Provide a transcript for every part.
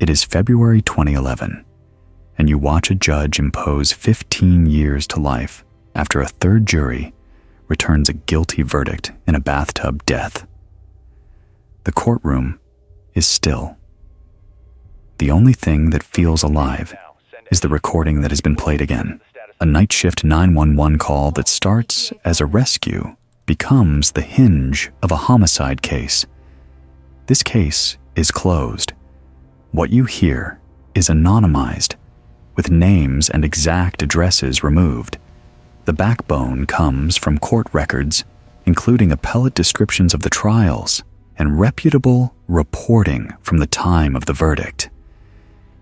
It is February 2011, and you watch a judge impose 15 years to life after a third jury returns a guilty verdict in a bathtub death. The courtroom is still. The only thing that feels alive is the recording that has been played again, a night shift 911 call that starts as a rescue becomes the hinge of a homicide case. This case is closed. What you hear is anonymized, with names and exact addresses removed. The backbone comes from court records, including appellate descriptions of the trials and reputable reporting from the time of the verdict.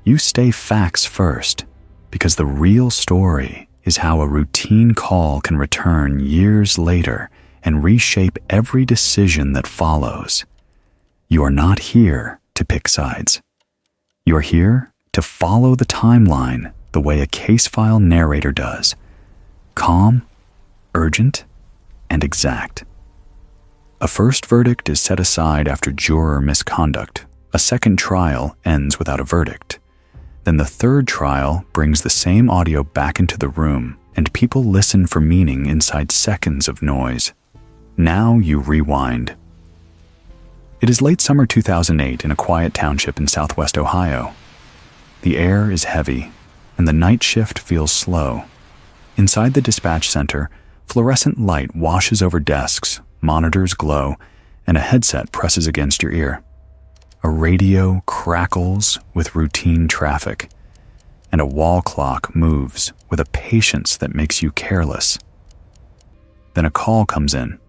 You stay facts first, because the real story is how a routine call can return years later and reshape every decision that follows. You are not here to pick sides. You are here to follow the timeline the way a Casefile narrator does. Calm, urgent, and exact. A first verdict is set aside after juror misconduct. A second trial ends without a verdict. Then the third trial brings the same audio back into the room, and people listen for meaning inside seconds of noise. Now you rewind. It is late summer 2008 in a quiet township in southwest Ohio. The air is heavy, and the night shift feels slow. Inside the dispatch center, fluorescent light washes over desks, monitors glow, and a headset presses against your ear. A radio crackles with routine traffic, and a wall clock moves with a patience that makes you careless. Then a call comes in.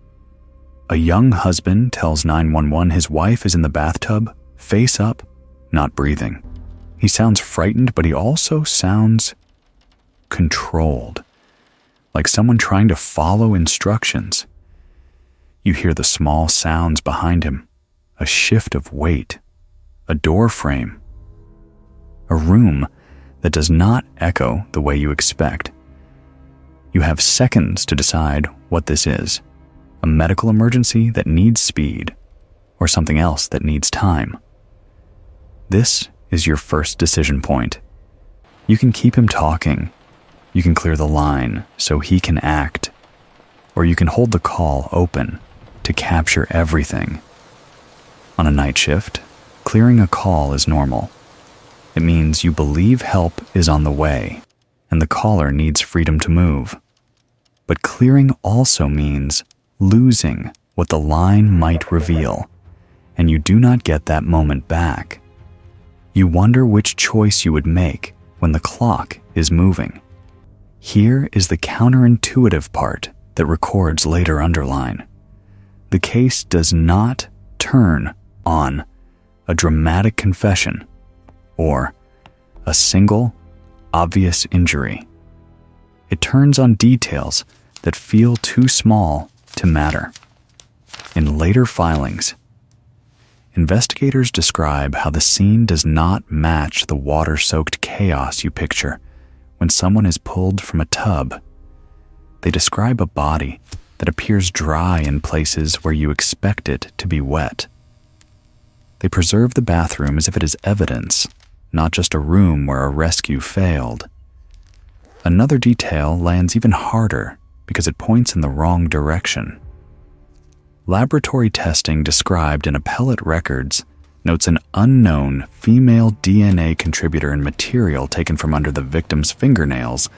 A young husband tells 911 his wife is in the bathtub, face up, not breathing. He sounds frightened, but he also sounds controlled, like someone trying to follow instructions. You hear the small sounds behind him, a shift of weight, a door frame, a room that does not echo the way you expect. You have seconds to decide what this is. A medical emergency that needs speed, or something else that needs time. This is your first decision point. You can keep him talking. You can clear the line so he can act, or you can hold the call open to capture everything. On a night shift, clearing a call is normal. It means you believe help is on the way, and the caller needs freedom to move. But clearing also means losing what the line might reveal, and you do not get that moment back. You wonder which choice you would make when the clock is moving. Here is the counterintuitive part that records later underline. The case does not turn on a dramatic confession or a single, obvious injury. It turns on details that feel too small to matter. In later filings, investigators describe how the scene does not match the water-soaked chaos you picture when someone is pulled from a tub. They describe a body that appears dry in places where you expect it to be wet. They preserve the bathroom as if it is evidence, not just a room where a rescue failed. Another detail lands even harder because it points in the wrong direction. Laboratory testing described in appellate records notes an unknown female DNA contributor and material taken from under the victim's fingernails,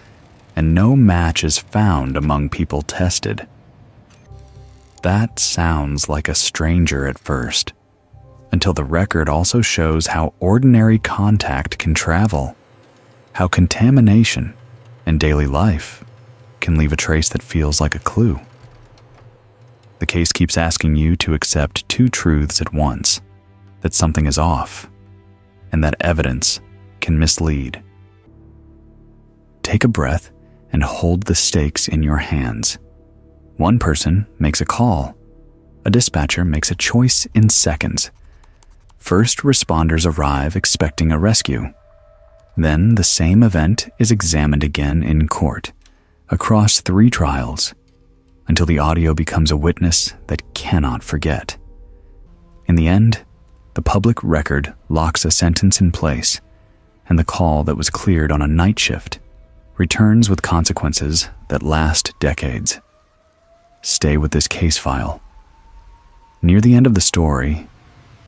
and no match is found among people tested. That sounds like a stranger at first, until the record also shows how ordinary contact can travel, how contamination and daily life can leave a trace that feels like a clue. The case keeps asking you to accept two truths at once, that something is off, and that evidence can mislead. Take a breath and hold the stakes in your hands. One person makes a call. A dispatcher makes a choice in seconds. First responders arrive expecting a rescue. Then the same event is examined again in court, across 3 trials, until the audio becomes a witness that cannot forget. In the end, The public record locks a sentence in place, and the call that was cleared on a night shift returns with consequences that last decades. Stay with this case file. Near the end of the story,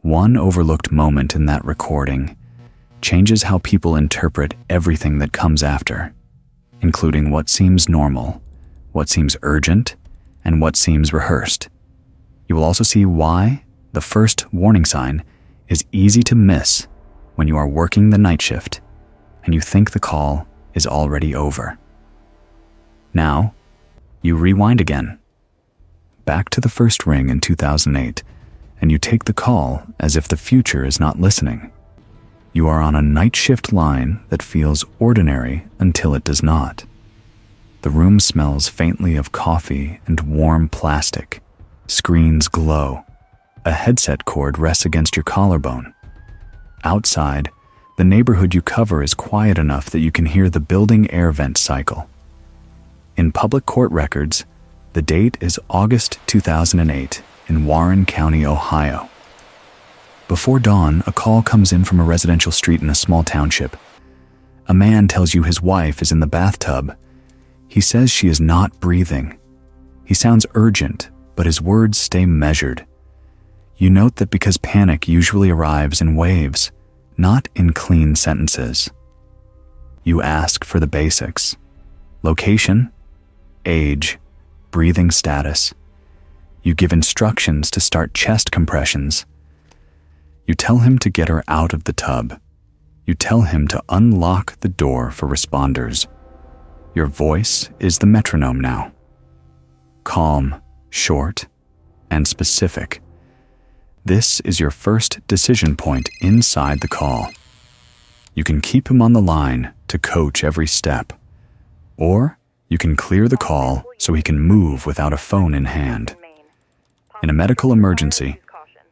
one overlooked moment in that recording changes how people interpret everything that comes after, including what seems normal, what seems urgent, and what seems rehearsed. You will also see why the first warning sign is easy to miss when you are working the night shift and you think the call is already over. Now, you rewind again, back to the first ring in 2008, and you take the call as if the future is not listening. You are on a night shift line that feels ordinary until it does not. The room smells faintly of coffee and warm plastic. Screens glow. A headset cord rests against your collarbone. Outside, the neighborhood you cover is quiet enough that you can hear the building air vent cycle. In public court records, the date is August 2008 in Warren County, Ohio. Before dawn, a call comes in from a residential street in a small township. A man tells you his wife is in the bathtub. He says she is not breathing. He sounds urgent, but his words stay measured. You note that because panic usually arrives in waves, not in clean sentences. You ask for the basics: location, age, breathing status. You give instructions to start chest compressions. You tell him to get her out of the tub. You tell him to unlock the door for responders. Your voice is the metronome now. Calm, short, and specific. This is your first decision point inside the call. You can keep him on the line to coach every step, or you can clear the call so he can move without a phone in hand. In a medical emergency,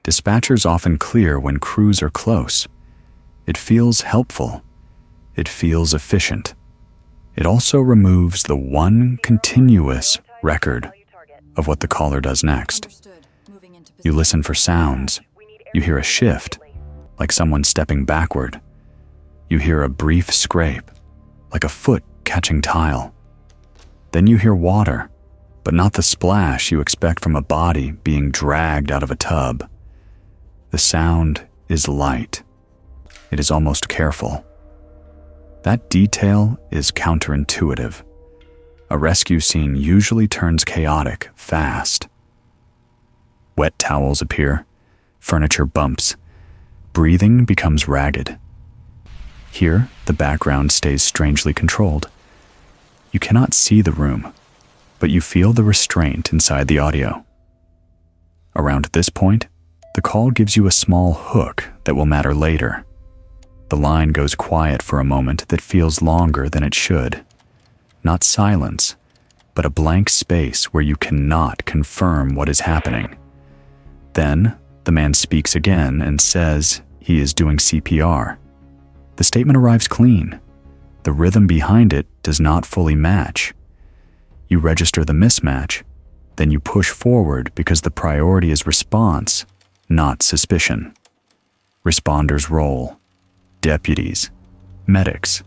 dispatchers often clear when crews are close. It feels helpful. It feels efficient. It also removes the one continuous record of what the caller does next. You listen for sounds. You hear a shift, like someone stepping backward. You hear a brief scrape, like a foot catching tile. Then you hear water, but not the splash you expect from a body being dragged out of a tub. The sound is light. It is almost careful. That detail is counterintuitive. A rescue scene usually turns chaotic fast. Wet towels appear, furniture bumps, breathing becomes ragged. Here, the background stays strangely controlled. You cannot see the room, but you feel the restraint inside the audio. Around this point, the call gives you a small hook that will matter later. The line goes quiet for a moment that feels longer than it should. Not silence, but a blank space where you cannot confirm what is happening. Then, the man speaks again and says he is doing CPR. The statement arrives clean. The rhythm behind it does not fully match. You register the mismatch, then you push forward because the priority is response, not suspicion. Responders roll. Deputies. Medics.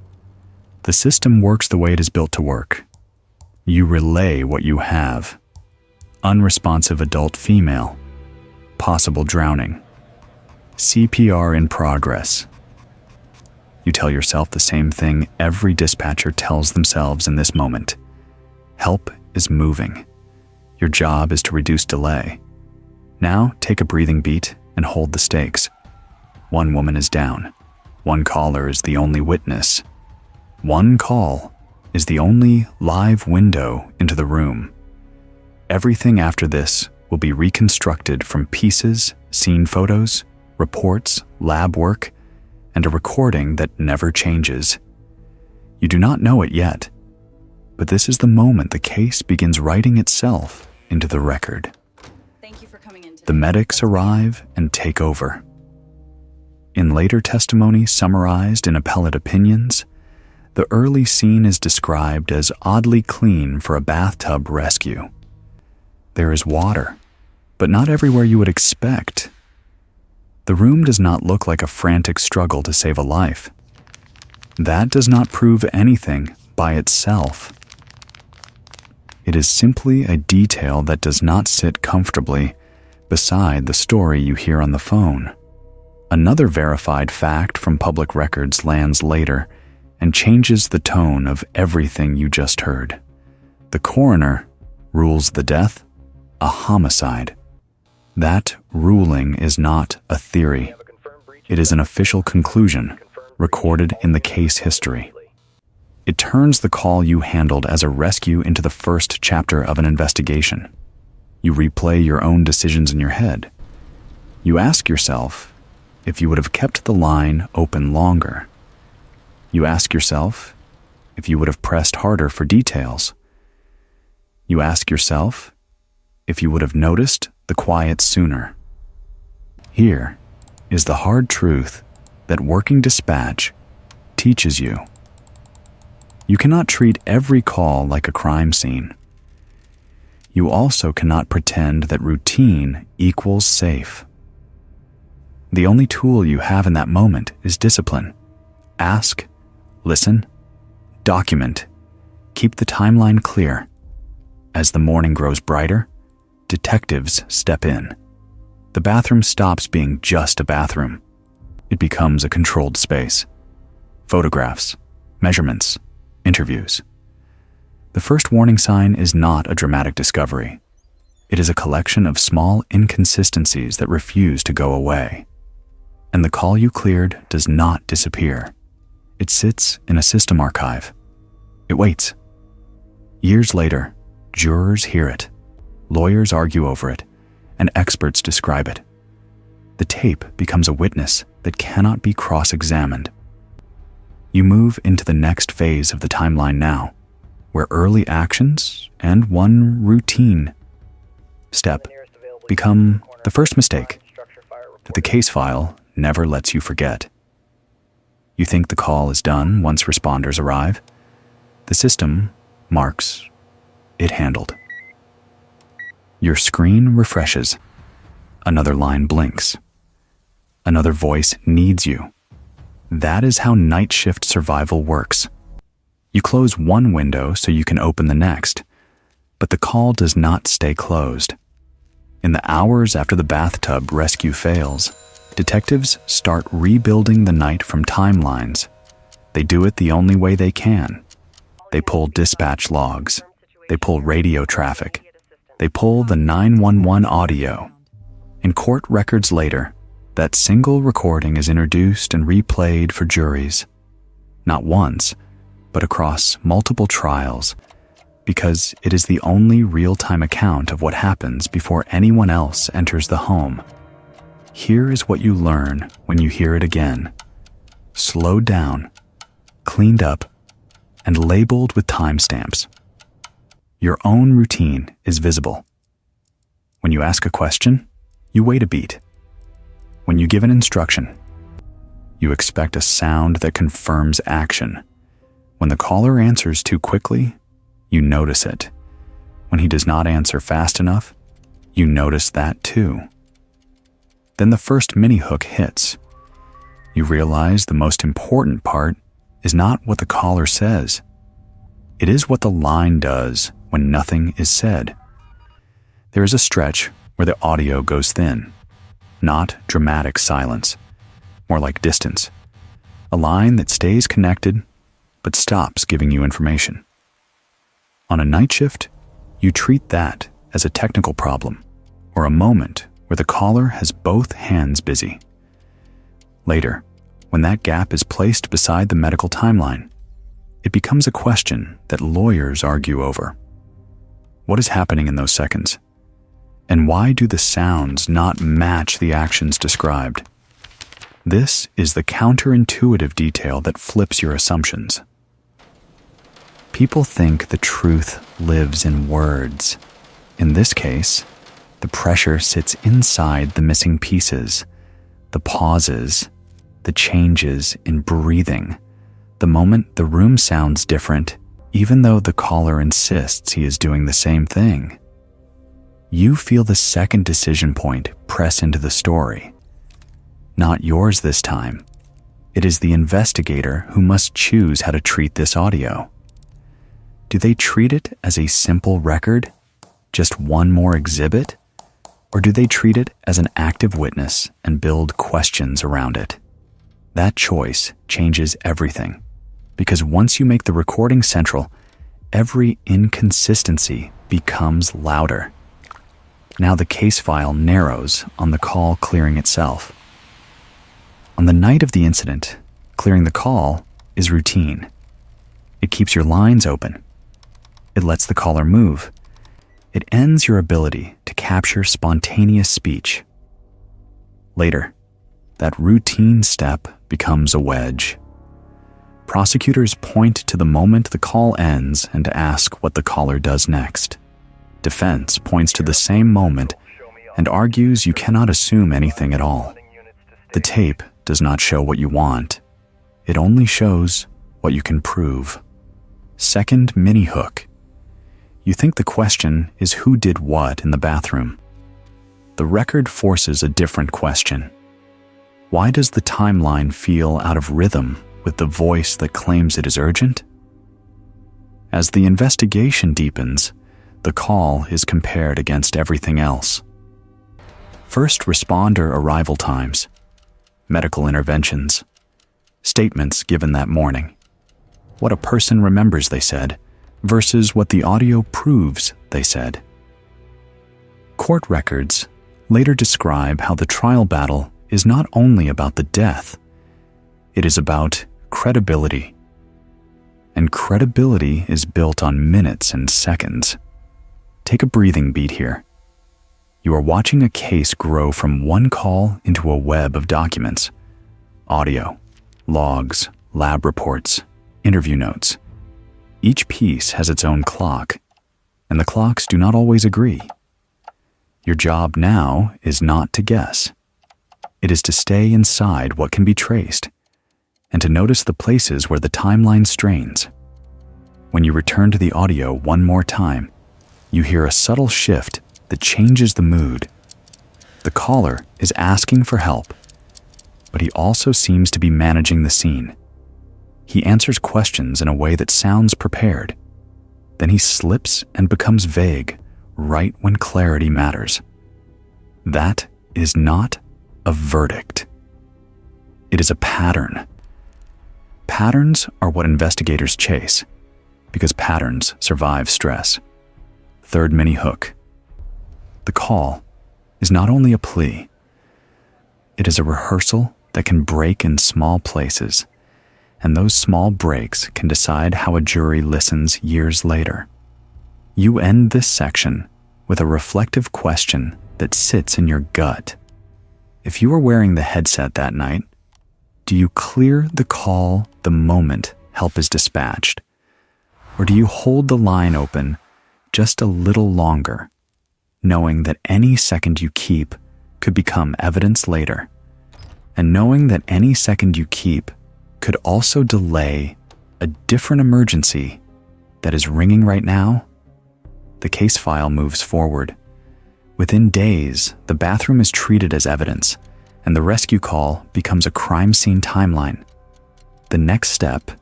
The system works the way it is built to work. You relay what you have. Unresponsive adult female. Possible drowning. CPR in progress. You tell yourself the same thing every dispatcher tells themselves in this moment. Help is moving. Your job is to reduce delay. Now take a breathing beat and hold the stakes. One woman is down. One caller is the only witness. One call is the only live window into the room. Everything after this will be reconstructed from pieces, scene photos, reports, lab work, and a recording that never changes. You do not know it yet, but this is the moment the case begins writing itself into the record. Thank you for coming in today. The medics arrive and take over. In later testimony summarized in appellate opinions, the early scene is described as oddly clean for a bathtub rescue. There is water, but not everywhere you would expect. The room does not look like a frantic struggle to save a life. That does not prove anything by itself. It is simply a detail that does not sit comfortably beside the story you hear on the phone. Another verified fact from public records lands later and changes the tone of everything you just heard. The coroner rules the death a homicide. That ruling is not a theory. It is an official conclusion recorded in the case history. It turns the call you handled as a rescue into the first chapter of an investigation. You replay your own decisions in your head. You ask yourself if you would have kept the line open longer. You ask yourself if you would have pressed harder for details. You ask yourself if you would have noticed the quiet sooner. Here is the hard truth that working dispatch teaches you. You cannot treat every call like a crime scene. You also cannot pretend that routine equals safe. The only tool you have in that moment is discipline. Ask, listen, document, keep the timeline clear. As the morning grows brighter, detectives step in. The bathroom stops being just a bathroom. It becomes a controlled space. Photographs, measurements, interviews. The first warning sign is not a dramatic discovery. It is a collection of small inconsistencies that refuse to go away. And the call you cleared does not disappear. It sits in a system archive. It waits. Years later, jurors hear it, lawyers argue over it, and experts describe it. The tape becomes a witness that cannot be cross-examined. You move into the next phase of the timeline now, where early actions and one routine step become the first mistake that the case file never lets you forget. You think the call is done once responders arrive. The system marks it handled. Your screen refreshes. Another line blinks. Another voice needs you. That is how night shift survival works. You close one window so you can open the next, but the call does not stay closed. In the hours after the bathtub rescue fails, detectives start rebuilding the night from timelines. They do it the only way they can. They pull dispatch logs. They pull radio traffic. They pull the 911 audio. In court records later, that single recording is introduced and replayed for juries. Not once, but across multiple trials, because it is the only real-time account of what happens before anyone else enters the home. Here is what you learn when you hear it again. Slowed down, cleaned up, and labeled with timestamps. Your own routine is visible. When you ask a question, you wait a beat. When you give an instruction, you expect a sound that confirms action. When the caller answers too quickly, you notice it. When he does not answer fast enough, you notice that too. Then the first mini hook hits. You realize the most important part is not what the caller says. It is what the line does when nothing is said. There is a stretch where the audio goes thin. Not dramatic silence, more like distance. A line that stays connected but stops giving you information. On a night shift, you treat that as a technical problem or a moment where the caller has both hands busy. Later, when that gap is placed beside the medical timeline, it becomes a question that lawyers argue over. What is happening in those seconds? And why do the sounds not match the actions described? This is the counterintuitive detail that flips your assumptions. People think the truth lives in words. In this case, the pressure sits inside the missing pieces, the pauses, the changes in breathing, the moment the room sounds different, even though the caller insists he is doing the same thing. You feel the second decision point press into the story. Not yours this time. It is the investigator who must choose how to treat this audio. Do they treat it as a simple record, just one more exhibit? Or do they treat it as an active witness and build questions around it? That choice changes everything, because once you make the recording central, every inconsistency becomes louder. Now the case file narrows on the call clearing itself. On the night of the incident, clearing the call is routine. It keeps your lines open. It lets the caller move. It ends your ability to capture spontaneous speech. Later, that routine step becomes a wedge. Prosecutors point to the moment the call ends and ask what the caller does next. Defense points to the same moment and argues you cannot assume anything at all. The tape does not show what you want. It only shows what you can prove. Second mini hook. You think the question is who did what in the bathroom. The record forces a different question. Why does the timeline feel out of rhythm with the voice that claims it is urgent? As the investigation deepens, the call is compared against everything else. First responder arrival times, medical interventions, statements given that morning, what a person remembers they said, versus what the audio proves they said. Court records later describe how the trial battle is not only about the death, it is about credibility. And credibility is built on minutes and seconds. Take a breathing beat here. You are watching a case grow from one call into a web of documents, audio, logs, lab reports, interview notes. Each piece has its own clock, and the clocks do not always agree. Your job now is not to guess. It is to stay inside what can be traced, and to notice the places where the timeline strains. When you return to the audio one more time, you hear a subtle shift that changes the mood. The caller is asking for help, but he also seems to be managing the scene. He answers questions in a way that sounds prepared. Then he slips and becomes vague right when clarity matters. That is not a verdict. It is a pattern. Patterns are what investigators chase, because patterns survive stress. Third mini hook. The call is not only a plea, it is a rehearsal that can break in small places, and those small breaks can decide how a jury listens years later. You end this section with a reflective question that sits in your gut. If you were wearing the headset that night, do you clear the call the moment help is dispatched? Or do you hold the line open just a little longer, knowing that any second you keep could become evidence later, and knowing that any second you keep could also delay a different emergency that is ringing right now? The case file moves forward. Within days, the bathroom is treated as evidence, and the rescue call becomes a crime scene timeline. The next step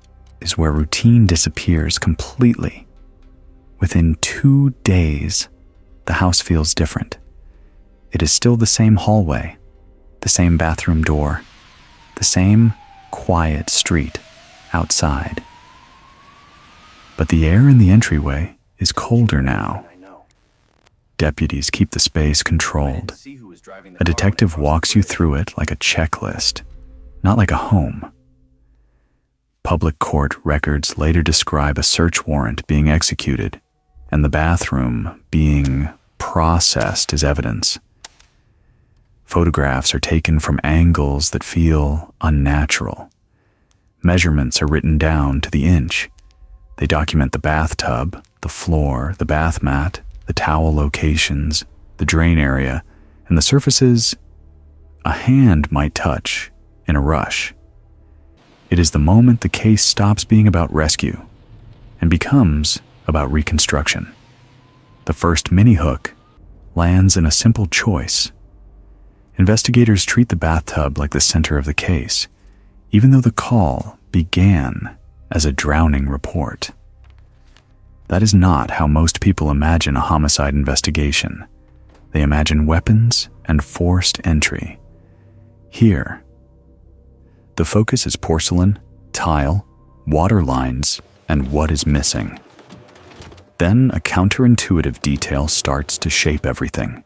is where routine disappears completely. Within 2 days, the house feels different. It is still the same hallway, the same bathroom door, the same quiet street outside. But the air in the entryway is colder now. Deputies keep the space controlled. A detective walks you through it like a checklist, not like a home. Public court records later describe a search warrant being executed and the bathroom being processed as evidence. Photographs are taken from angles that feel unnatural. Measurements are written down to the inch. They document the bathtub, the floor, the bath mat, the towel locations, the drain area, and the surfaces a hand might touch in a rush. It is the moment the case stops being about rescue and becomes about reconstruction. The first mini hook lands in a simple choice. Investigators treat the bathtub like the center of the case, even though the call began as a drowning report. That is not how most people imagine a homicide investigation. They imagine weapons and forced entry. Here, the focus is porcelain, tile, water lines, and what is missing. Then a counterintuitive detail starts to shape everything.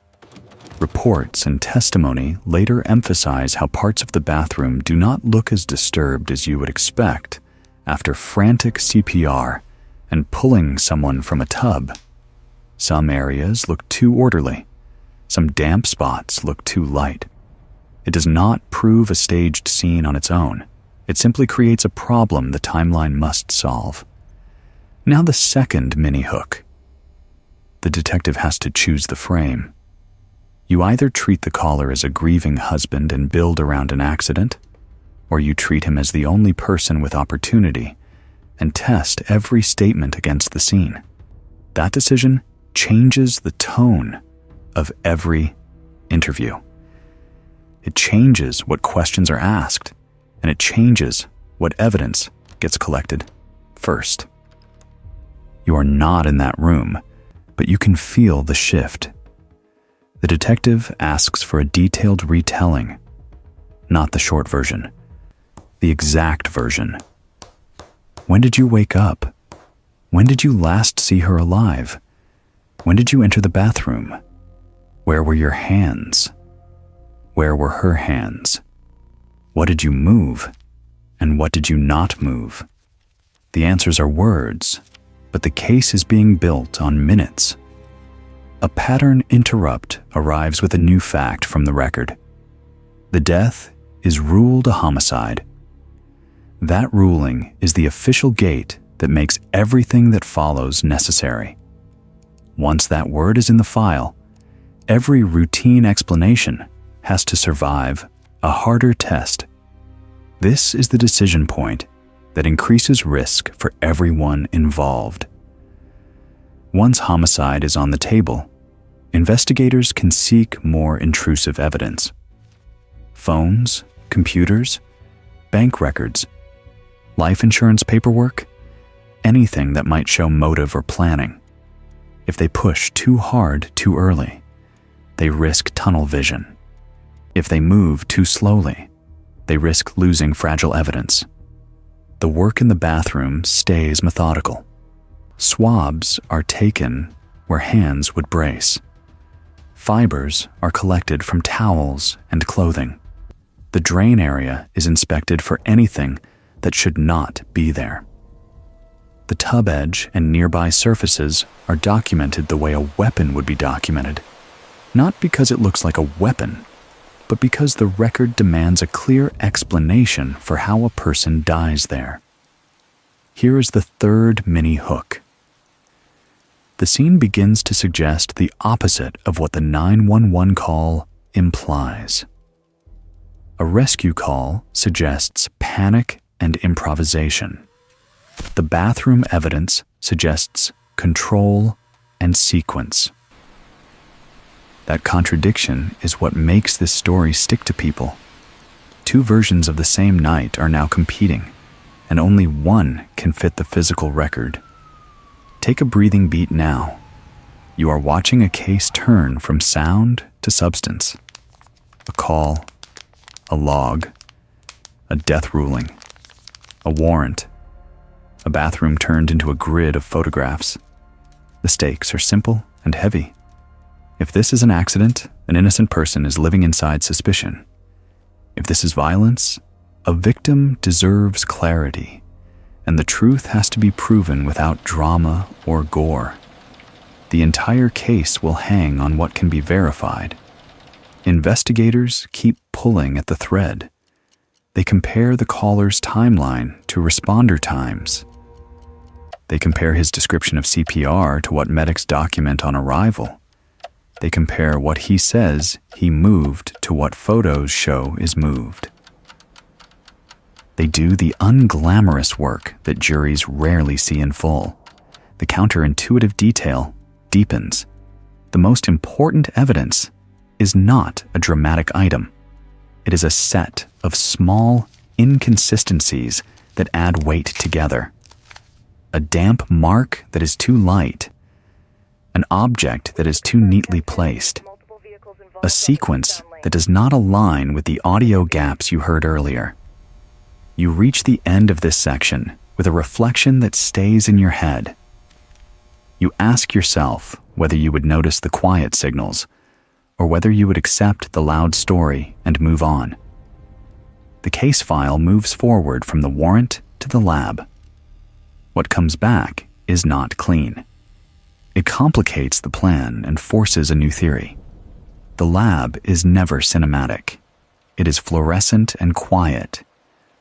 Reports and testimony later emphasize how parts of the bathroom do not look as disturbed as you would expect after frantic CPR and pulling someone from a tub. Some areas look too orderly. Some damp spots look too light. It does not prove a staged scene on its own. It simply creates a problem the timeline must solve. Now the second mini-hook. The detective has to choose the frame. You either treat the caller as a grieving husband and build around an accident, or you treat him as the only person with opportunity and test every statement against the scene. That decision changes the tone of every interview. It changes what questions are asked, and it changes what evidence gets collected first. You are not in that room, but you can feel the shift. The detective asks for a detailed retelling, not the short version, the exact version. When did you wake up? When did you last see her alive? When did you enter the bathroom? Where were your hands? Where were her hands? What did you move? And what did you not move? The answers are words, but the case is being built on minutes. A pattern interrupt arrives with a new fact from the record. The death is ruled a homicide. That ruling is the official gate that makes everything that follows necessary. Once that word is in the file, every routine explanation has to survive a harder test. This is the decision point that increases risk for everyone involved. Once homicide is on the table, investigators can seek more intrusive evidence. Phones, computers, bank records, life insurance paperwork, anything that might show motive or planning. If they push too hard too early, they risk tunnel vision. If they move too slowly, they risk losing fragile evidence. The work in the bathroom stays methodical. Swabs are taken where hands would brace. Fibers are collected from towels and clothing. The drain area is inspected for anything that should not be there. The tub edge and nearby surfaces are documented the way a weapon would be documented, not because it looks like a weapon, but because the record demands a clear explanation for how a person dies there. Here is the third mini-hook. The scene begins to suggest the opposite of what the 911 call implies. A rescue call suggests panic and improvisation. The bathroom evidence suggests control and sequence. That contradiction is what makes this story stick to people. Two versions of the same night are now competing, and only one can fit the physical record. Take a breathing beat now. You are watching a case turn from sound to substance. A call, a log, a death ruling, a warrant, a bathroom turned into a grid of photographs. The stakes are simple and heavy. If this is an accident, an innocent person is living inside suspicion. If this is violence, a victim deserves clarity, and the truth has to be proven without drama or gore. The entire case will hang on what can be verified. Investigators keep pulling at the thread. They compare the caller's timeline to responder times. They compare his description of CPR to what medics document on arrival. They compare what he says he moved to what photos show is moved. They do the unglamorous work that juries rarely see in full. The counterintuitive detail deepens. The most important evidence is not a dramatic item. It is a set of small inconsistencies that add weight together. A damp mark that is too light, an object that is too neatly placed, a sequence that does not align with the audio gaps you heard earlier. You reach the end of this section with a reflection that stays in your head. You ask yourself whether you would notice the quiet signals or whether you would accept the loud story and move on. The case file moves forward from the warrant to the lab. What comes back is not clean. It complicates the plan and forces a new theory. The lab is never cinematic. It is fluorescent and quiet,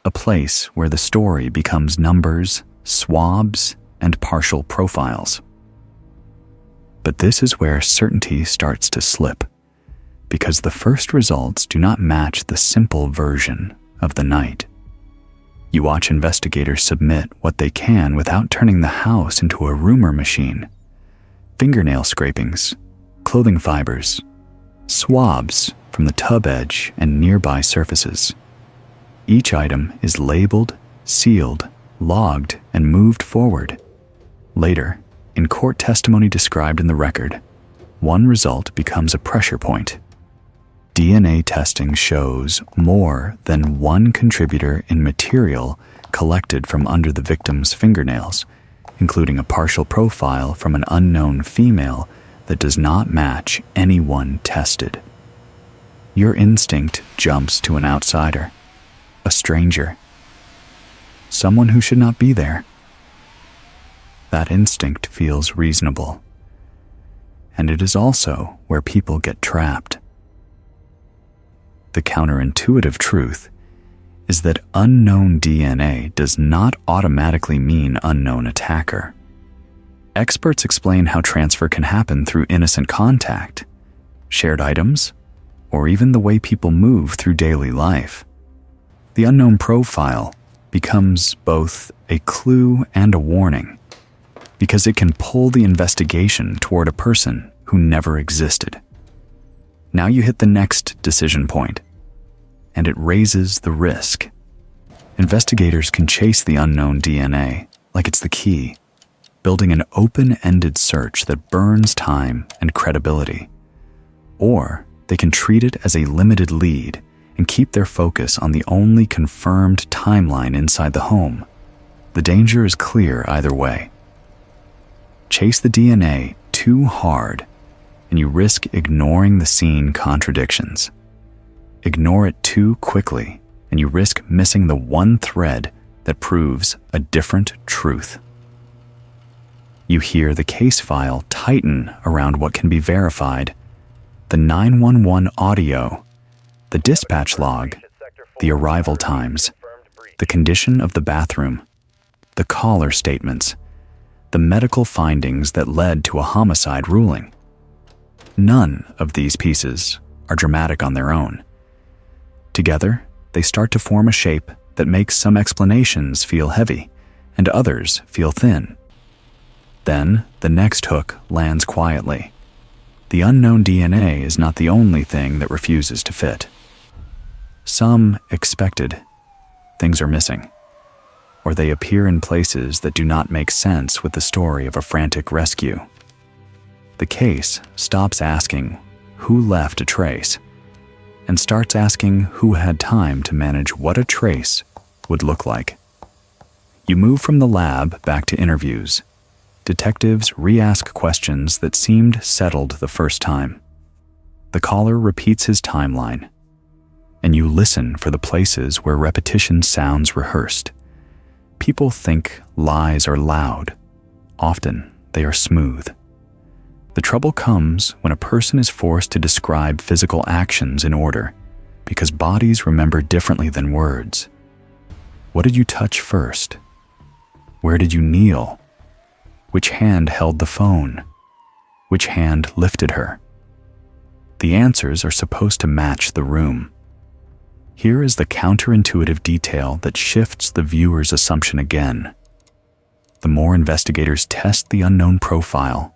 a place where the story becomes numbers, swabs, and partial profiles. But this is where certainty starts to slip, because the first results do not match the simple version of the night. You watch investigators submit what they can without turning the house into a rumor machine. Fingernail scrapings, clothing fibers, swabs from the tub edge and nearby surfaces. Each item is labeled, sealed, logged, and moved forward. Later, in court testimony described in the record, one result becomes a pressure point. DNA testing shows more than one contributor in material collected from under the victim's fingernails, including a partial profile from an unknown female that does not match anyone tested. Your instinct jumps to an outsider, a stranger, someone who should not be there. That instinct feels reasonable, and it is also where people get trapped. The counterintuitive truth is that unknown DNA does not automatically mean unknown attacker. Experts explain how transfer can happen through innocent contact, shared items, or even the way people move through daily life. The unknown profile becomes both a clue and a warning, because it can pull the investigation toward a person who never existed. Now you hit the next decision point, and it raises the risk. Investigators can chase the unknown DNA like it's the key, building an open-ended search that burns time and credibility. Or they can treat it as a limited lead and keep their focus on the only confirmed timeline inside the home. The danger is clear either way. Chase the DNA too hard, and you risk ignoring the scene contradictions. Ignore it too quickly, and you risk missing the one thread that proves a different truth. You hear the case file tighten around what can be verified: the 911 audio, the dispatch log, the arrival times, the condition of the bathroom, the caller statements, the medical findings that led to a homicide ruling. None of these pieces are dramatic on their own. Together, they start to form a shape that makes some explanations feel heavy and others feel thin. Then, the next hook lands quietly. The unknown DNA is not the only thing that refuses to fit. Some expected things are missing, or they appear in places that do not make sense with the story of a frantic rescue. The case stops asking who left a trace and starts asking who had time to manage what a trace would look like. You move from the lab back to interviews. Detectives re-ask questions that seemed settled the first time. The caller repeats his timeline, and you listen for the places where repetition sounds rehearsed. People think lies are loud. Often, they are smooth. The trouble comes when a person is forced to describe physical actions in order, because bodies remember differently than words. What did you touch first? Where did you kneel? Which hand held the phone? Which hand lifted her? The answers are supposed to match the room. Here is the counterintuitive detail that shifts the viewer's assumption again. The more investigators test the unknown profile,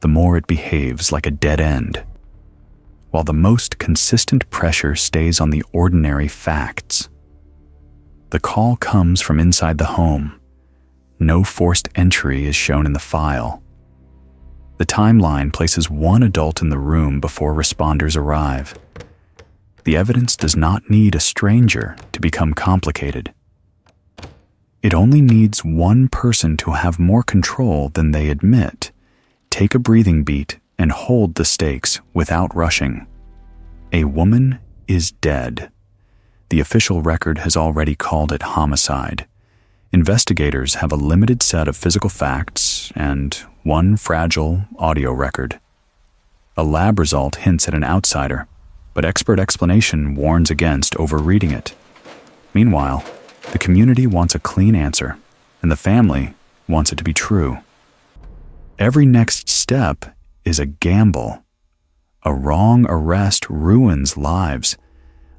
the more it behaves like a dead end. while the most consistent pressure stays on the ordinary facts. The call comes from inside the home. No forced entry is shown in the file. The timeline places one adult in the room before responders arrive. The evidence does not need a stranger to become complicated. It only needs one person to have more control than they admit, take a breathing beat, and hold the stakes without rushing. A woman is dead. The official record has already called it homicide. Investigators have a limited set of physical facts and one fragile audio record. A lab result hints at an outsider, but expert explanation warns against overreading it. Meanwhile, the community wants a clean answer, and the family wants it to be true. Every next step is a gamble. A wrong arrest ruins lives.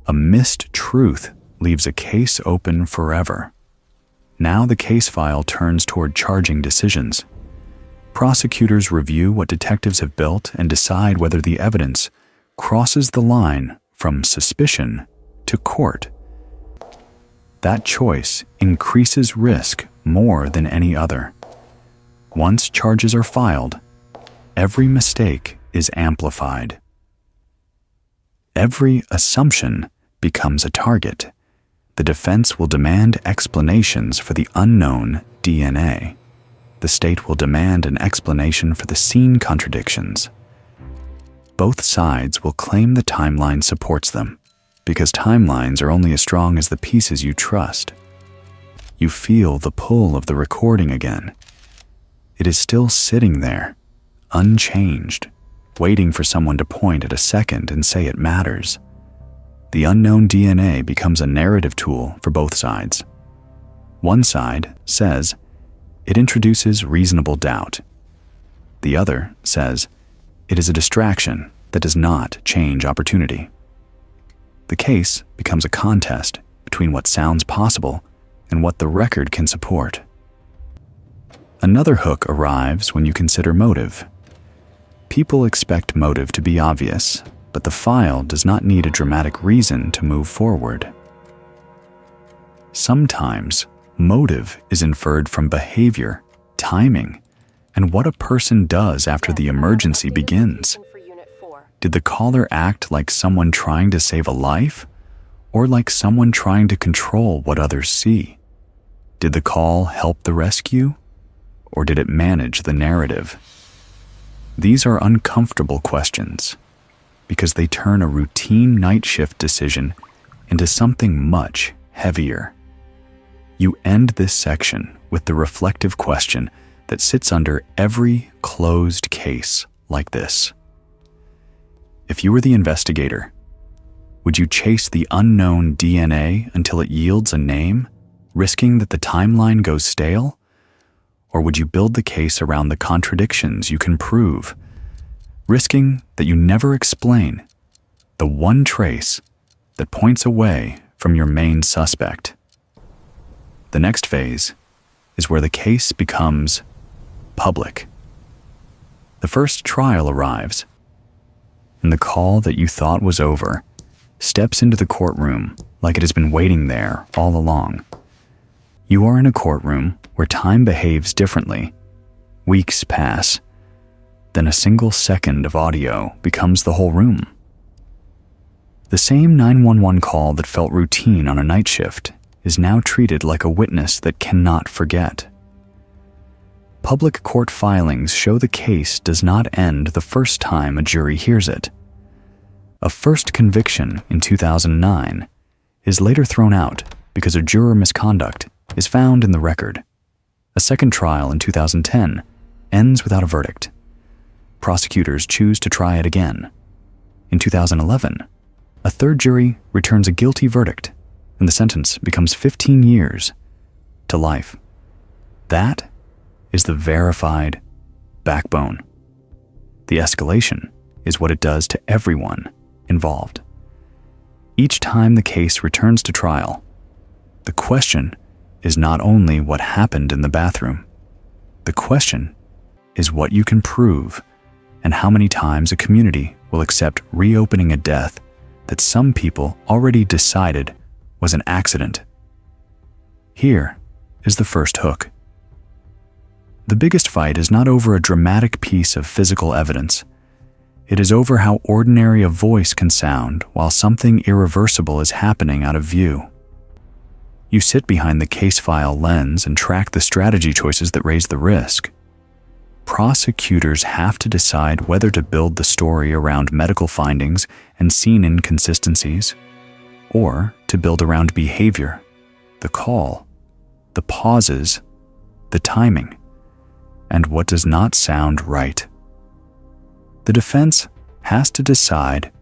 A missed truth leaves a case open forever. Now the case file turns toward charging decisions. Prosecutors review what detectives have built and decide whether the evidence crosses the line from suspicion to court. That choice increases risk more than any other. Once charges are filed, every mistake is amplified. Every assumption becomes a target. The defense will demand explanations for the unknown DNA. The state will demand an explanation for the scene contradictions. Both sides will claim the timeline supports them, because timelines are only as strong as the pieces you trust. You feel the pull of the recording again. It is still sitting there, unchanged, waiting for someone to point at a second and say it matters. The unknown DNA becomes a narrative tool for both sides. One side says it introduces reasonable doubt. The other says it is a distraction that does not change opportunity. The case becomes a contest between what sounds possible and what the record can support. Another hook arrives when you consider motive. People expect motive to be obvious, but the file does not need a dramatic reason to move forward. Sometimes, motive is inferred from behavior, timing, and what a person does after the emergency begins. Did the caller act like someone trying to save a life, or like someone trying to control what others see? Did the call help the rescue, or did it manage the narrative? These are uncomfortable questions, because they turn a routine night shift decision into something much heavier. You end this section with the reflective question that sits under every closed case like this. If you were the investigator, would you chase the unknown DNA until it yields a name, risking that the timeline goes stale? Or would you build the case around the contradictions you can prove, risking that you never explain the one trace that points away from your main suspect? The next phase is where the case becomes public. The first trial arrives, and the call that you thought was over steps into the courtroom like it has been waiting there all along. You are in a courtroom where time behaves differently. Weeks pass. Then a single second of audio becomes the whole room. The same 911 call that felt routine on a night shift is now treated like a witness that cannot forget. Public court filings show the case does not end the first time a jury hears it. A first conviction in 2009 is later thrown out because a juror misconduct is found in the record. A second trial in 2010 ends without a verdict. Prosecutors choose to try it again. In 2011, a third jury returns a guilty verdict, and the sentence becomes 15 years to life. That is the verified backbone. The escalation is what it does to everyone involved. Each time the case returns to trial, the question is not only what happened in the bathroom. The question is what you can prove and how many times a community will accept reopening a death that some people already decided was an accident. Here is the first hook. The biggest fight is not over a dramatic piece of physical evidence. It is over how ordinary a voice can sound while something irreversible is happening out of view. You sit behind the Casefile lens and track the strategy choices that raise the risk. Prosecutors have to decide whether to build the story around medical findings and scene inconsistencies, or to build around behavior, the call, the pauses, the timing, and what does not sound right. The defense has to decide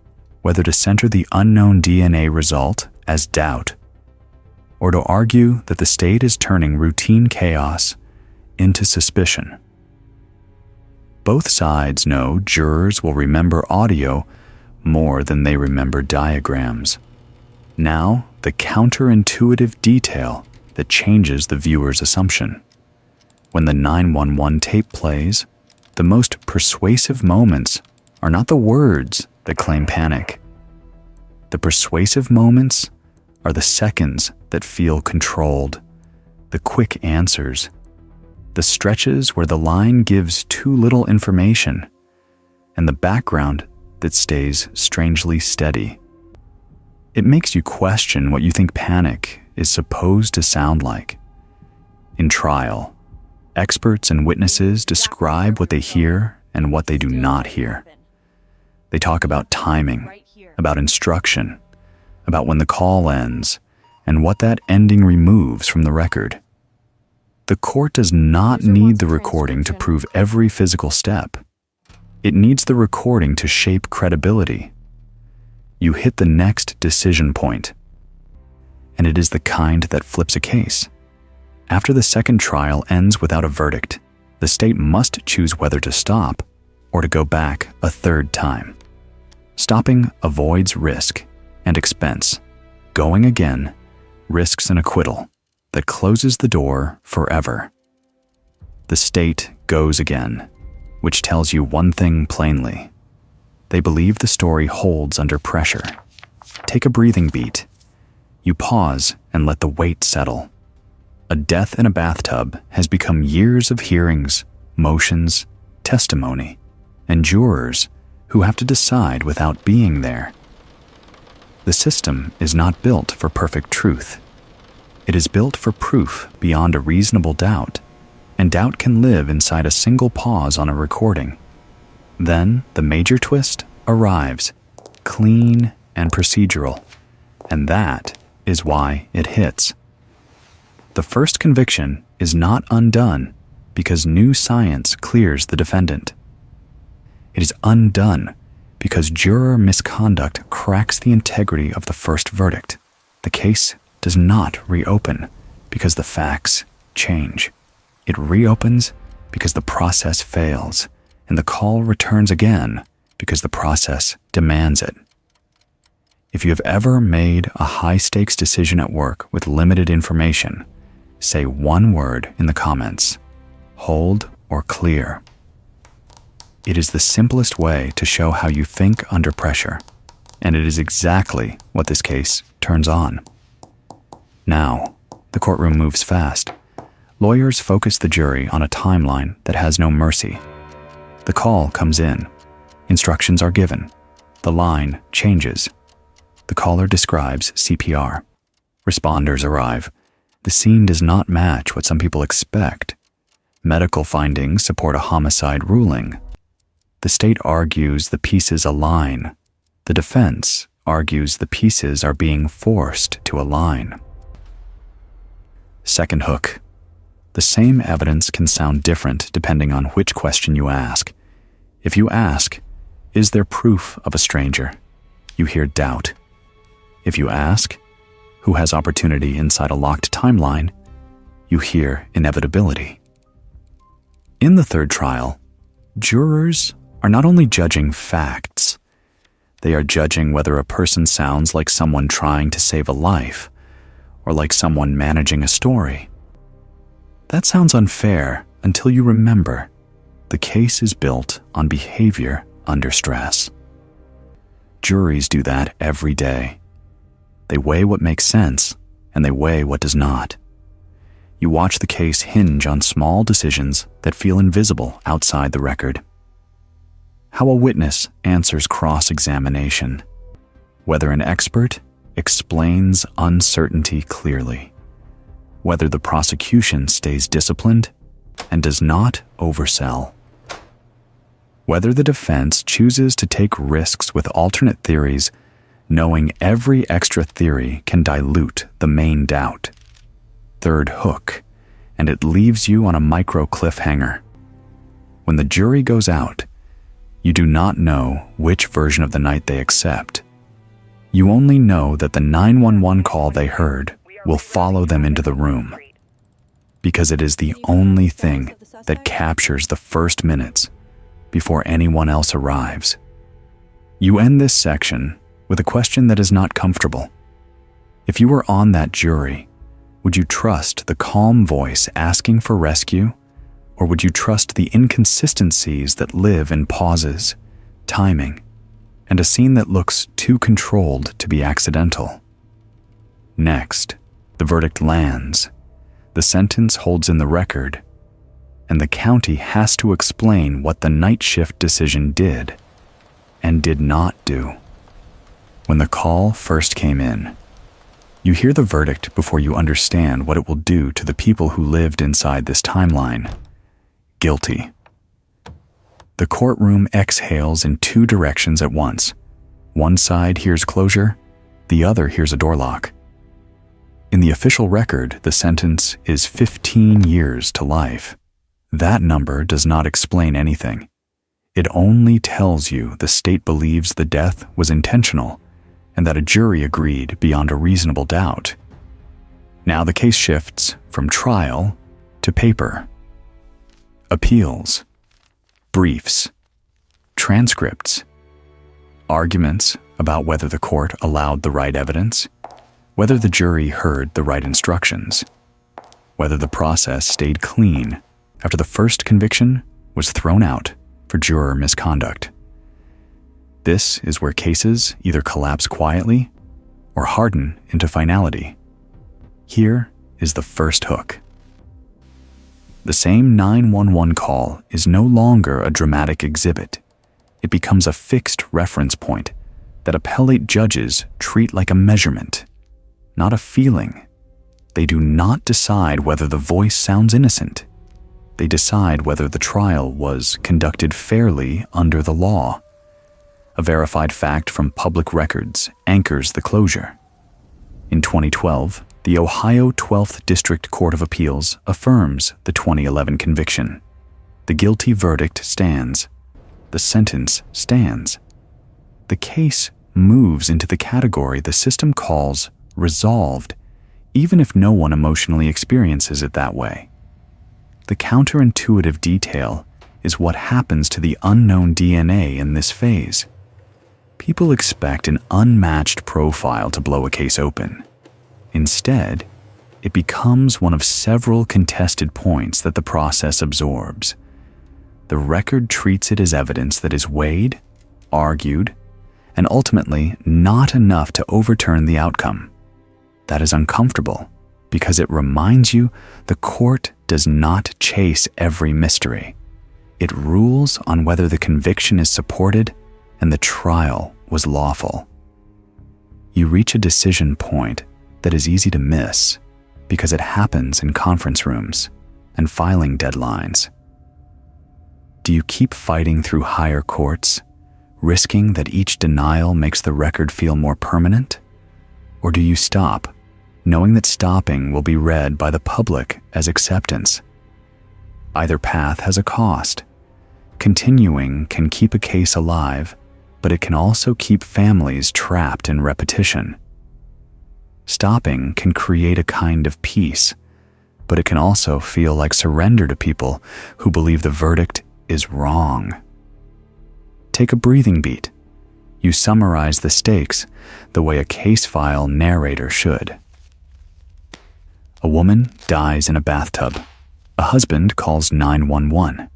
whether to center the unknown DNA result as doubt, or to argue that the state is turning routine chaos into suspicion. Both sides know jurors will remember audio more than they remember diagrams. Now, the counterintuitive detail that changes the viewer's assumption. When the 911 tape plays, the most persuasive moments are not the words that claim panic. The persuasive moments are the seconds that feel controlled, the quick answers, the stretches where the line gives too little information, and the background that stays strangely steady. It makes you question what you think panic is supposed to sound like. In trial, experts and witnesses describe what they hear and what they do not hear. They talk about timing, about instruction, about when the call ends, and what that ending removes from the record. The court does not need the recording to prove every physical step. It needs the recording to shape credibility. You hit the next decision point, and it is the kind that flips a case. After the second trial ends without a verdict, the state must choose whether to stop or to go back a third time. Stopping avoids risk and expense. Going again risks an acquittal that closes the door forever. The state goes again, which tells you one thing plainly. They believe the story holds under pressure. Take a breathing beat. You pause and let the weight settle. A death in a bathtub has become years of hearings, motions, testimony, and jurors who have to decide without being there. The system is not built for perfect truth. It is built for proof beyond a reasonable doubt, and doubt can live inside a single pause on a recording. Then the major twist arrives, clean and procedural, and that is why it hits. The first conviction is not undone because new science clears the defendant. It is undone because juror misconduct cracks the integrity of the first verdict. The case does not reopen because the facts change. It reopens because the process fails, and the call returns again because the process demands it. If you have ever made a high-stakes decision at work with limited information, say one word in the comments: hold or clear. It is the simplest way to show how you think under pressure, and it is exactly what this case turns on. Now, the courtroom moves fast. Lawyers focus the jury on a timeline that has no mercy. The call comes in. Instructions are given. The line changes. The caller describes CPR. Responders arrive. The scene does not match what some people expect. Medical findings support a homicide ruling. The state argues the pieces align. The defense argues the pieces are being forced to align. Second hook. The same evidence can sound different depending on which question you ask. If you ask, "Is there proof of a stranger?" you hear doubt. If you ask, "Who has opportunity inside a locked timeline?" you hear inevitability. In the third trial, jurors are not only judging facts, they are judging whether a person sounds like someone trying to save a life or like someone managing a story. That sounds unfair until you remember the case is built on behavior under stress. Juries do that every day. They weigh what makes sense, and they weigh what does not. You watch the case hinge on small decisions that feel invisible outside the record. How a witness answers cross-examination. Whether an expert explains uncertainty clearly. Whether the prosecution stays disciplined and does not oversell. Whether the defense chooses to take risks with alternate theories, knowing every extra theory can dilute the main doubt. Third hook, and it leaves you on a micro cliffhanger. When the jury goes out, you do not know which version of the night they accept. You only know that the 911 call they heard will follow them into the room, because it is the only thing that captures the first minutes before anyone else arrives. You end this section with a question that is not comfortable. If you were on that jury, would you trust the calm voice asking for rescue, or would you trust the inconsistencies that live in pauses, timing, and a scene that looks too controlled to be accidental? Next, the verdict lands, the sentence holds in the record, and the county has to explain what the night shift decision did and did not do. When the call first came in, you hear the verdict before you understand what it will do to the people who lived inside this timeline. Guilty. The courtroom exhales in two directions at once. One side hears closure, the other hears a door lock. In the official record, the sentence is 15 years to life. That number does not explain anything. It only tells you the state believes the death was intentional and that a jury agreed beyond a reasonable doubt. Now the case shifts from trial to paper. Appeals, briefs, transcripts, arguments about whether the court allowed the right evidence, whether the jury heard the right instructions, whether the process stayed clean after the first conviction was thrown out for juror misconduct. This is where cases either collapse quietly or harden into finality. Here is the first hook. The same 911 call is no longer a dramatic exhibit. It becomes a fixed reference point that appellate judges treat like a measurement, not a feeling. They do not decide whether the voice sounds innocent. They decide whether the trial was conducted fairly under the law. A verified fact from public records anchors the closure. In 2012, the Ohio 12th District Court of Appeals affirms the 2011 conviction. The guilty verdict stands. The sentence stands. The case moves into the category the system calls resolved, even if no one emotionally experiences it that way. The counterintuitive detail is what happens to the unknown DNA in this phase. People expect an unmatched profile to blow a case open. Instead, it becomes one of several contested points that the process absorbs. The record treats it as evidence that is weighed, argued, and ultimately not enough to overturn the outcome. That is uncomfortable because it reminds you the court does not chase every mystery. It rules on whether the conviction is supported and the trial was lawful. You reach a decision point that is easy to miss because it happens in conference rooms and filing deadlines. Do you keep fighting through higher courts, risking that each denial makes the record feel more permanent? Or do you stop, knowing that stopping will be read by the public as acceptance? Either path has a cost. Continuing can keep a case alive, but it can also keep families trapped in repetition. Stopping can create a kind of peace, but it can also feel like surrender to people who believe the verdict is wrong. Take a breathing beat. You summarize the stakes the way a Casefile narrator should. A woman dies in a bathtub. A husband calls 911.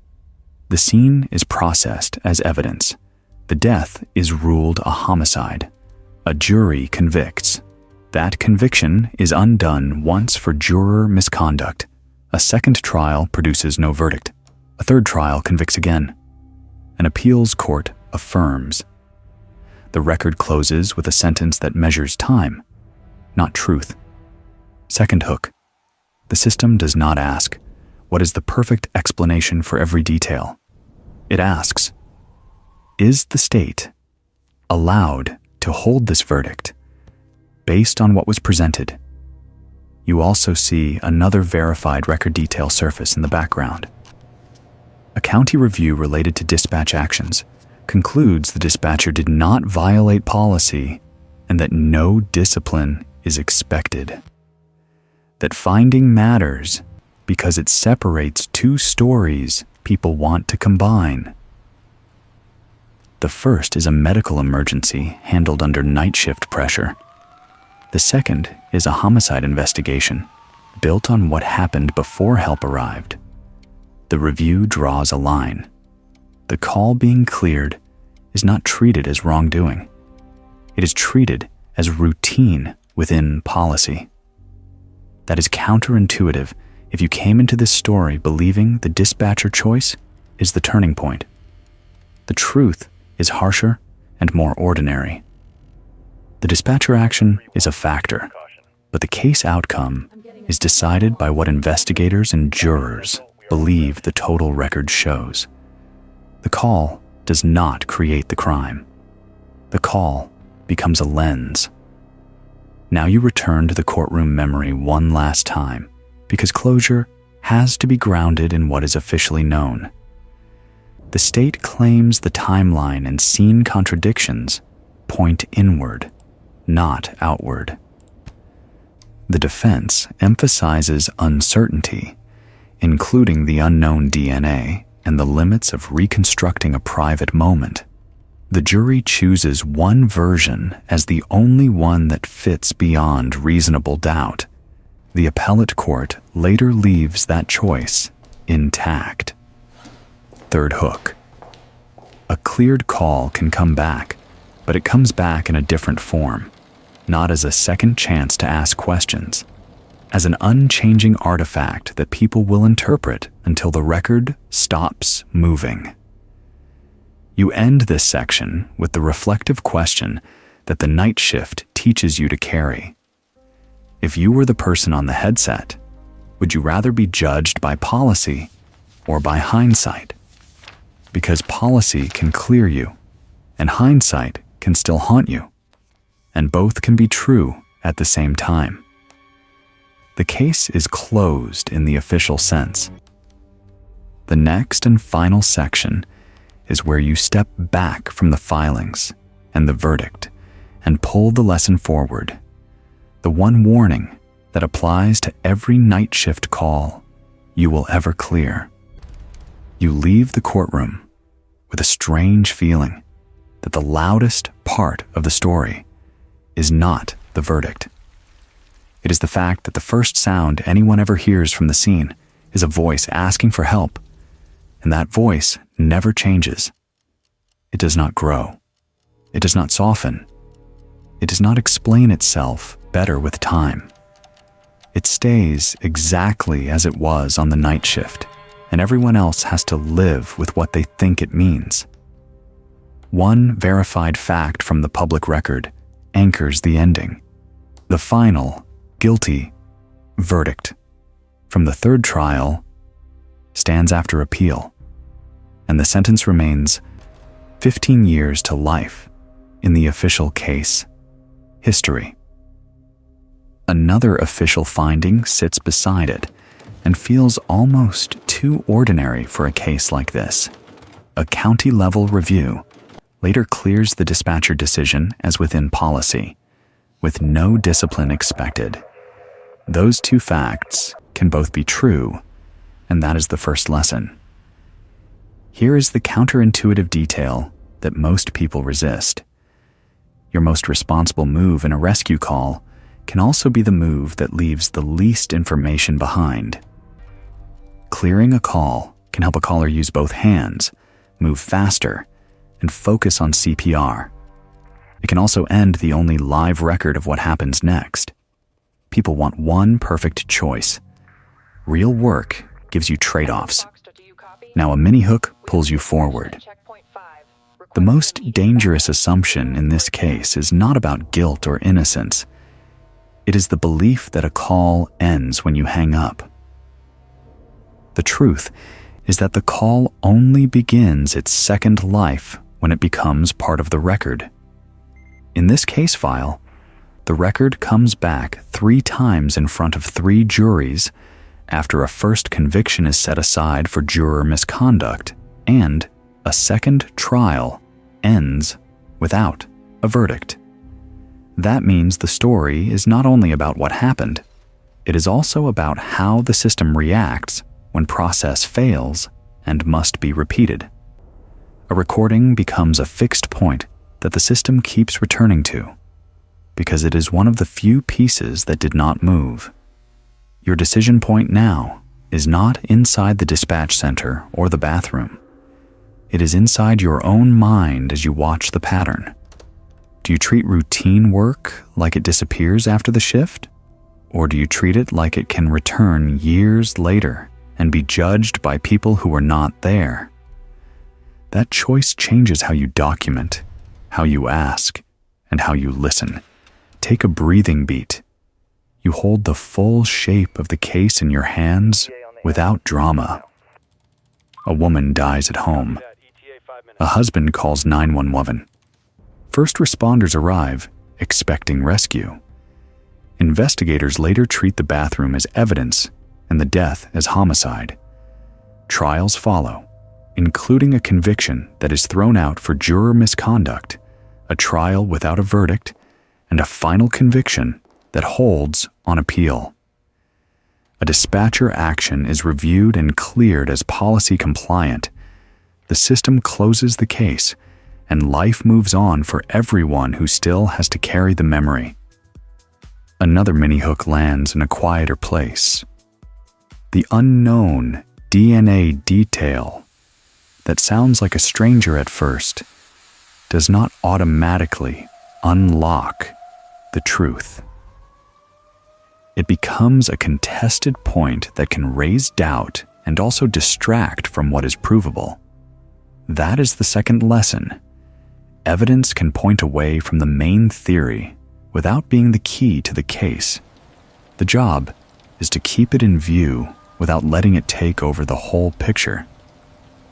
The scene is processed as evidence. The death is ruled a homicide. A jury convicts. That conviction is undone once for juror misconduct. A second trial produces no verdict. A third trial convicts again. An appeals court affirms. The record closes with a sentence that measures time, not truth. Second hook. The system does not ask, what is the perfect explanation for every detail? It asks, is the state allowed to hold this verdict based on what was presented? You also see another verified record detail surface in the background. A county review related to dispatch actions concludes the dispatcher did not violate policy and that no discipline is expected. That finding matters because it separates two stories people want to combine. The first is a medical emergency handled under night shift pressure. The second is a homicide investigation built on what happened before help arrived. The review draws a line. The call being cleared is not treated as wrongdoing. It is treated as routine within policy. That is counterintuitive if you came into this story believing the dispatcher choice is the turning point. The truth is harsher and more ordinary. The dispatcher action is a factor, but the case outcome is decided by what investigators and jurors believe the total record shows. The call does not create the crime. The call becomes a lens. Now you return to the courtroom memory one last time, because closure has to be grounded in what is officially known. The state claims the timeline and scene contradictions point inward, not outward. The defense emphasizes uncertainty, including the unknown DNA and the limits of reconstructing a private moment. The jury chooses one version as the only one that fits beyond reasonable doubt. The appellate court later leaves that choice intact. Third hook. A cleared call can come back, but it comes back in a different form, not as a second chance to ask questions, as an unchanging artifact that people will interpret until the record stops moving. You end this section with the reflective question that the night shift teaches you to carry. If you were the person on the headset, would you rather be judged by policy or by hindsight? Because policy can clear you, and hindsight can still haunt you, and both can be true at the same time. The case is closed in the official sense. The next and final section is where you step back from the filings and the verdict and pull the lesson forward, the one warning that applies to every night shift call you will ever clear. You leave the courtroom with a strange feeling that the loudest part of the story is not the verdict. It is the fact that the first sound anyone ever hears from the scene is a voice asking for help, and that voice never changes. It does not grow. It does not soften. It does not explain itself better with time. It stays exactly as it was on the night shift, and everyone else has to live with what they think it means. One verified fact from the public record anchors the ending. The final, guilty, verdict from the third trial stands after appeal, and the sentence remains 15 years to life in the official case history. Another official finding sits beside it and feels almost too ordinary for a case like this. A county-level review later clears the dispatcher decision as within policy, with no discipline expected. Those two facts can both be true, and that is the first lesson. Here is the counterintuitive detail that most people resist. Your most responsible move in a rescue call can also be the move that leaves the least information behind. Clearing a call can help a caller use both hands, move faster, and focus on CPR. It can also end the only live record of what happens next. People want one perfect choice. Real work gives you trade-offs. Now a mini hook pulls you forward. The most dangerous assumption in this case is not about guilt or innocence. It is the belief that a call ends when you hang up. The truth is that the call only begins its second life when it becomes part of the record. In this case file, the record comes back 3 times in front of 3 juries after a first conviction is set aside for juror misconduct, and a second trial ends without a verdict. That means the story is not only about what happened, it is also about how the system reacts when process fails and must be repeated. A recording becomes a fixed point that the system keeps returning to, because it is one of the few pieces that did not move. Your decision point now is not inside the dispatch center or the bathroom. It is inside your own mind as you watch the pattern. Do you treat routine work like it disappears after the shift? Or do you treat it like it can return years later and be judged by people who were not there? That choice changes how you document, how you ask, and how you listen. Take a breathing beat. You hold the full shape of the case in your hands without drama. A woman dies at home. A husband calls 911. First responders arrive, expecting rescue. Investigators later treat the bathroom as evidence and the death as homicide. Trials follow, including a conviction that is thrown out for juror misconduct, a trial without a verdict, and a final conviction that holds on appeal. A dispatcher action is reviewed and cleared as policy compliant. The system closes the case, and life moves on for everyone who still has to carry the memory. Another mini hook lands in a quieter place. The unknown DNA detail that sounds like a stranger at first does not automatically unlock the truth. It becomes a contested point that can raise doubt and also distract from what is provable. That is the second lesson. Evidence can point away from the main theory without being the key to the case. The job is to keep it in view without letting it take over the whole picture.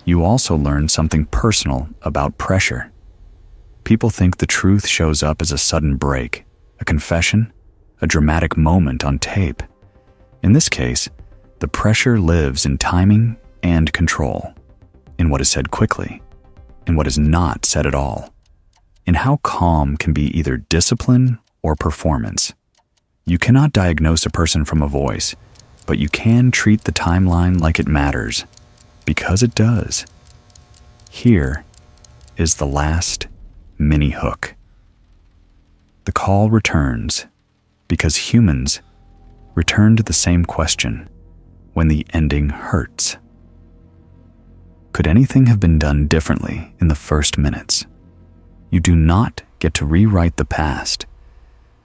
You also learn something personal about pressure. People think the truth shows up as a sudden break, a confession, a dramatic moment on tape. In this case, the pressure lives in timing and control, in what is said quickly, in what is not said at all, in how calm can be either discipline or performance. You cannot diagnose a person from a voice, but you can treat the timeline like it matters, because it does. Here is the last mini hook. The call returns because humans return to the same question when the ending hurts. Could anything have been done differently in the first minutes? You do not get to rewrite the past,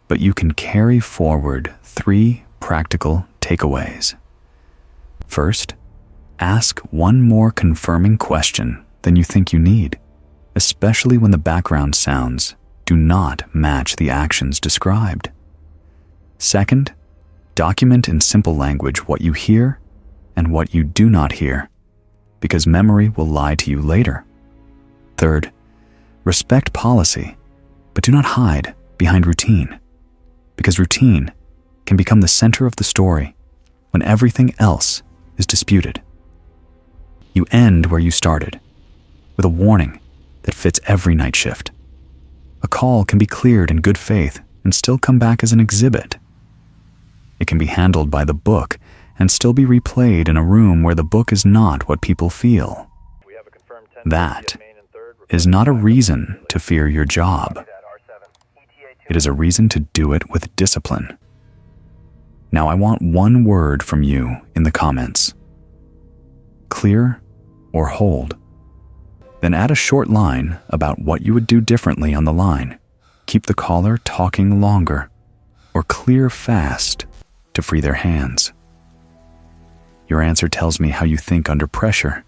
but you can carry forward 3 practical takeaways. First, ask one more confirming question than you think you need, especially when the background sounds do not match the actions described. Second, document in simple language what you hear and what you do not hear, because memory will lie to you later. Third, respect policy, but do not hide behind routine, because routine can become the center of the story when everything else is disputed. You end where you started, with a warning that fits every night shift. A call can be cleared in good faith and still come back as an exhibit. It can be handled by the book and still be replayed in a room where the book is not what people feel. That is not a reason to fear your job. It is a reason to do it with discipline. Now I want one word from you in the comments. Clear or hold? Then add a short line about what you would do differently on the line. Keep the caller talking longer, or clear fast to free their hands. Your answer tells me how you think under pressure,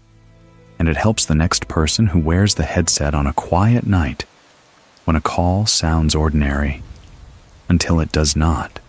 and it helps the next person who wears the headset on a quiet night when a call sounds ordinary until it does not.